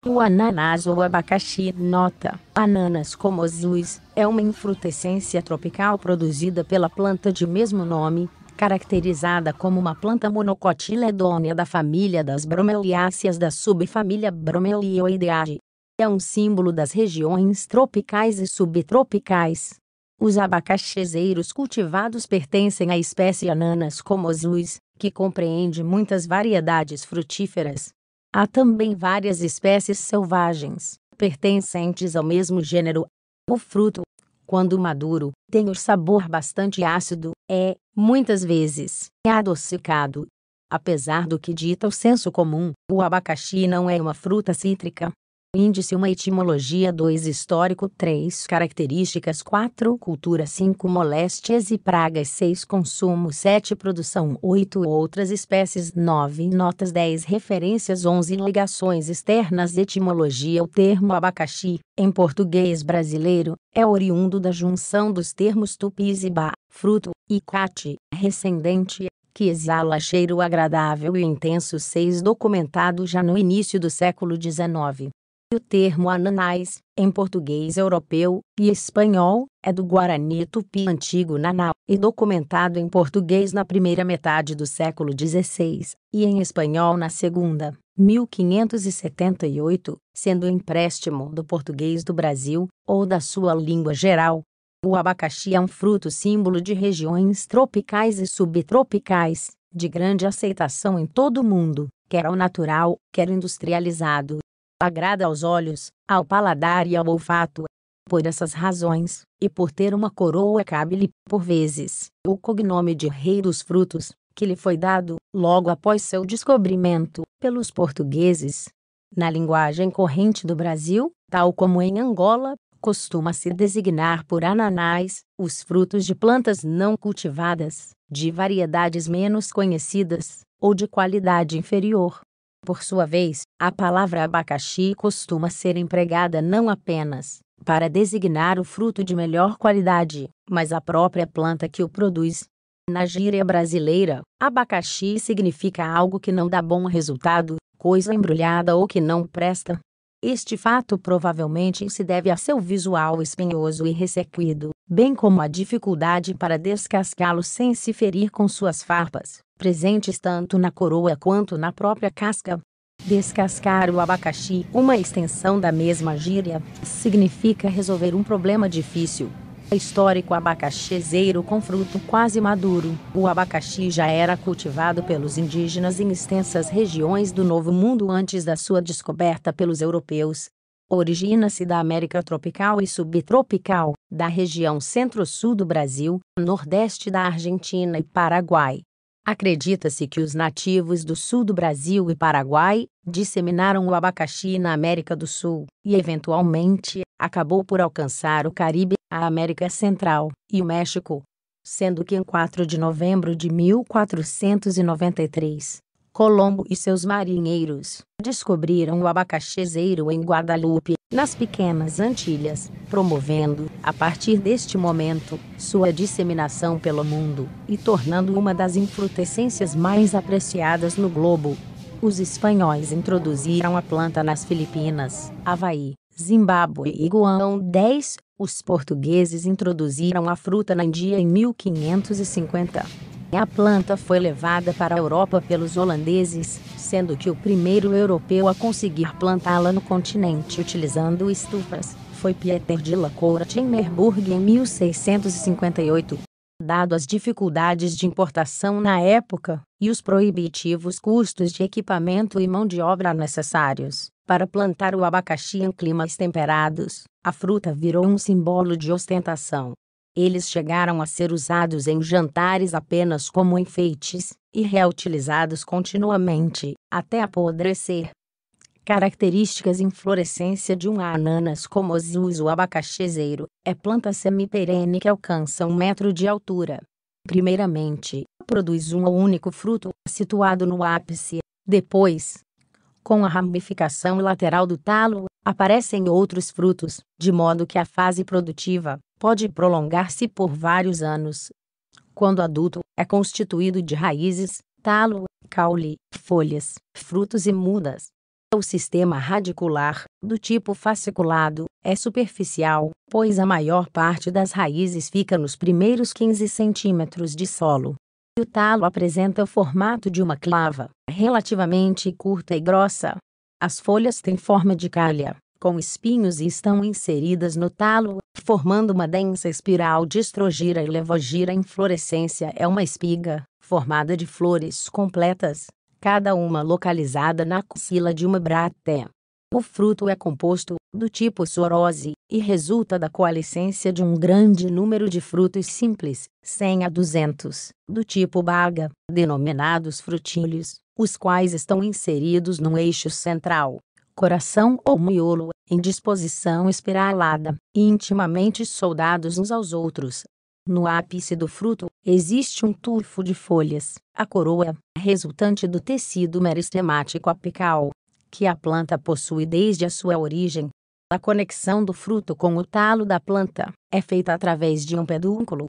O ananás ou abacaxi. Nota: Ananas communis é uma infrutescência tropical produzida pela planta de mesmo nome, caracterizada como uma planta monocotiledônea da família das bromeliáceas da subfamília Bromelioideae. É um símbolo das regiões tropicais e subtropicais. Os abacaxezeiros cultivados pertencem à espécie Ananas communis, que compreende muitas variedades frutíferas. Há também várias espécies selvagens, pertencentes ao mesmo gênero. O fruto, quando maduro, tem um sabor bastante ácido, muitas vezes, adocicado. Apesar do que dita o senso comum, o abacaxi não é uma fruta cítrica. Índice: uma etimologia. 2 Histórico. 3 Características. 4 Cultura. 5 Moléstias e pragas. 6 Consumo. 7 Produção. 8 Outras espécies. 9 Notas. 10 Referências. 11 Ligações externas. Etimologia: o termo abacaxi, em português brasileiro, é oriundo da junção dos termos tupi-ba, fruto, e cate, recendente, que exala cheiro agradável e intenso. 6 Documentado já no início do século XIX. O termo ananás, em português europeu e espanhol, é do Guarani Tupi antigo Nanau, e documentado em português na primeira metade do século XVI, e em espanhol na segunda, 1578, sendo empréstimo do português do Brasil, ou da sua língua geral. O abacaxi é um fruto símbolo de regiões tropicais e subtropicais, de grande aceitação em todo o mundo, quer ao natural, quer industrializado. Agrada aos olhos, ao paladar e ao olfato. Por essas razões, e por ter uma coroa, cabe-lhe, por vezes, o cognome de Rei dos Frutos, que lhe foi dado, logo após seu descobrimento, pelos portugueses. Na linguagem corrente do Brasil, tal como em Angola, costuma-se designar por ananás os frutos de plantas não cultivadas, de variedades menos conhecidas, ou de qualidade inferior. Por sua vez, a palavra abacaxi costuma ser empregada não apenas para designar o fruto de melhor qualidade, mas a própria planta que o produz. Na gíria brasileira, abacaxi significa algo que não dá bom resultado, coisa embrulhada ou que não presta. Este fato provavelmente se deve a seu visual espinhoso e ressequido, bem como à dificuldade para descascá-lo sem se ferir com suas farpas, presentes tanto na coroa quanto na própria casca. Descascar o abacaxi, uma extensão da mesma gíria, significa resolver um problema difícil. Histórico: abacaxezeiro com fruto quase maduro. O abacaxi já era cultivado pelos indígenas em extensas regiões do Novo Mundo antes da sua descoberta pelos europeus. Origina-se da América tropical e subtropical, da região centro-sul do Brasil, nordeste da Argentina e Paraguai. Acredita-se que os nativos do sul do Brasil e Paraguai disseminaram o abacaxi na América do Sul, e eventualmente, acabou por alcançar o Caribe, a América Central, e o México. Sendo que em 4 de novembro de 1493, Colombo e seus marinheiros descobriram o abacaxezeiro em Guadalupe, nas Pequenas Antilhas, promovendo, a partir deste momento, sua disseminação pelo mundo, e tornando uma das infrutescências mais apreciadas no globo. Os espanhóis introduziram a planta nas Filipinas, Havaí, Zimbábue e Guam. 10 Os portugueses introduziram a fruta na Índia em 1550. A planta foi levada para a Europa pelos holandeses, sendo que o primeiro europeu a conseguir plantá-la no continente utilizando estufas foi Pieter de la Court em Merburg em 1658. Dado as dificuldades de importação na época, e os proibitivos custos de equipamento e mão de obra necessários para plantar o abacaxi em climas temperados, a fruta virou um símbolo de ostentação. Eles chegaram a ser usados em jantares apenas como enfeites, e reutilizados continuamente, até apodrecer. Características: inflorescência de um Ananas communis. O abacaxezeiro é planta semiperene que alcança 1 metro de altura. Primeiramente, produz um único fruto, situado no ápice. Depois, com a ramificação lateral do talo, aparecem outros frutos, de modo que a fase produtiva pode prolongar-se por vários anos. Quando adulto, é constituído de raízes, talo, caule, folhas, frutos e mudas. O sistema radicular, do tipo fasciculado, é superficial, pois a maior parte das raízes fica nos primeiros 15 centímetros de solo. O talo apresenta o formato de uma clava, relativamente curta e grossa. As folhas têm forma de calha, com espinhos e estão inseridas no talo, formando uma densa espiral de estrogira e levogira. A inflorescência é uma espiga, formada de flores completas, cada uma localizada na axila de uma bráctea. O fruto é composto, do tipo sorose, e resulta da coalescência de um grande número de frutos simples, 100 a 200, do tipo baga, denominados frutíolos, os quais estão inseridos num eixo central, coração ou miolo, em disposição espiralada, e intimamente soldados uns aos outros. No ápice do fruto, existe um tufo de folhas, a coroa, resultante do tecido meristemático apical, que a planta possui desde a sua origem. A conexão do fruto com o talo da planta é feita através de um pedúnculo,